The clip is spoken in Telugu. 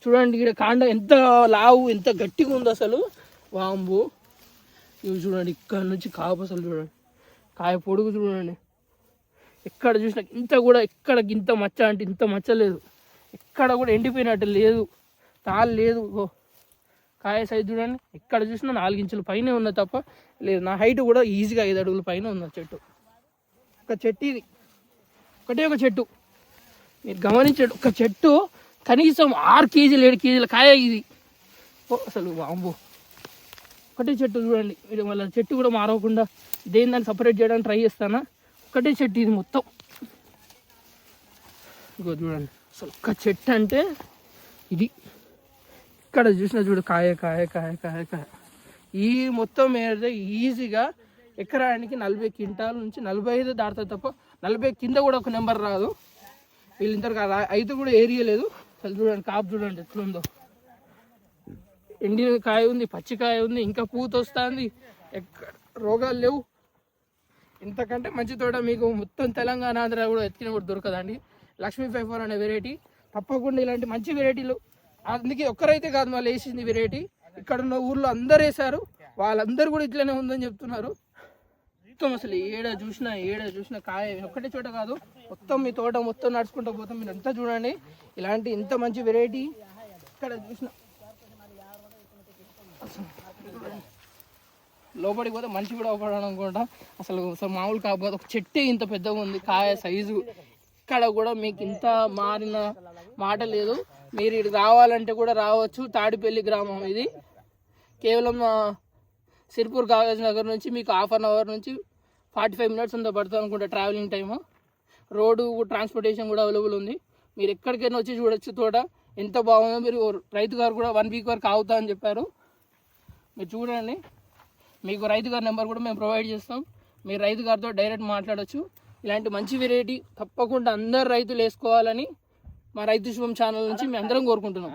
చూడండి ఇక్కడ కాండ ఎంత లావు ఎంత గట్టిగా ఉంది అసలు. వాంబు ఇవి చూడండి, ఇక్కడ నుంచి కాపు అసలు చూడండి, కాయ పొడుగు చూడండి. ఎక్కడ చూసినా ఇంత కూడా ఎక్కడ ఇంత మచ్చ అంటే ఇంత మచ్చ లేదు, ఎక్కడ కూడా ఎండిపోయినట్టు లేదు, తాళ్ళు లేదు. కాయ సైజు చూడండి, ఎక్కడ చూసినా 4 ఇంచుల పైనే ఉన్నది తప్ప లేదు. నా హైట్ కూడా ఈజీగా 5 అడుగుల పైన ఉంది చెట్టు. ఒక చెట్టు ఇది ఒకటే ఒక చెట్టు, మీరు గమనించండి. ఒక చెట్టు కనీసం 6 కేజీలు 7 కేజీల కాయ ఇది. అసలు వాంబో ఒకటే చెట్టు చూడండి. ఇది మళ్ళీ చెట్టు కూడా మారవకుండా దేని దాన్ని సపరేట్ చేయడానికి ట్రై చేస్తానా. ఒకటే చెట్టు ఇది మొత్తం. ఇంకో చూడండి అసలు ఒక్క చెట్టు అంటే ఇది. ఇక్కడ చూసినా చూడు కాయ కాయ కాయ కాయ కాయ. ఈ మొత్తం మీద ఈజీగా ఎకరానికి 40 క్వింటాల నుంచి 45 దాటుతుంది తప్ప 40 కింద కూడా ఒక నెంబర్ రాదు. వీళ్ళింతకు అయితే కూడా ఏరియా లేదు. అసలు చూడండి కాపు చూడండి ఎట్లుందో. ఎండిన కాయ ఉంది, పచ్చికాయ ఉంది, ఇంకా పూత వస్తుంది, ఎక్కడ రోగాలు లేవు. ఇంతకంటే మంచి తోట మీకు మొత్తం తెలంగాణ ఆంధ్ర కూడా ఎత్తిన కూడా దొరకదండి. లక్ష్మీ 54 అనే వెరైటీ తప్పకుండా ఇలాంటి మంచి వెరైటీలు. అందుకే ఒక్కరైతే కాదు మళ్ళీ వేసింది వెరైటీ, ఇక్కడ ఉన్న ఊర్లో అందరు వేశారు, వాళ్ళందరూ కూడా ఇట్లనే ఉందని చెప్తున్నారు. మొత్తం అసలు ఏడ చూసినా కాయ ఒక్కటే చోట కాదు, మొత్తం మీ తోట మొత్తం నడుచుకుంటూ పోతాం. మీరు అంతా చూడండి ఇలాంటి ఇంత మంచి వెరైటీ ఇక్కడ చూసినా. లోపలికి పోతే మనిషి కూడా అవపడడం అనుకుంటా. అసలు మామూలు కాకపోతే ఒక చెట్టే ఇంత పెద్దగా ఉంది కాయ సైజు. ఇక్కడ కూడా మీకు ఇంత మారిన మాట లేదు. మీరు ఇది రావాలంటే కూడా రావచ్చు. తాడిపల్లి గ్రామం ఇది. కేవలం సిర్పూర్ కాగజ్ నగర్ నుంచి మీకు 1/2 అవర్ నుంచి 45 మినిట్స్ ఉందో పడుతుంది అనుకుంటా ట్రావెలింగ్ టైము. రోడ్డు ట్రాన్స్పోర్టేషన్ కూడా అవైలబుల్ ఉంది. మీరు ఎక్కడికైనా వచ్చి చూడొచ్చు తోట ఎంత బాగుందో. మీరు రైతు గారు కూడా 1 వీక్ వరకు ఆగుతా అని చెప్పారు. మీరు చూడండి, మీకు రైతు గారి నెంబర్ కూడా మేము ప్రొవైడ్ చేస్తాం. మీరు రైతు గారితో డైరెక్ట్ మాట్లాడచ్చు. ఇలాంటి మంచి వెరైటీ తప్పకుండా అందరు రైతులు వేసుకోవాలని మా రైతు శుభం ఛానల్ నుంచి మేము అందరం కోరుకుంటున్నాం.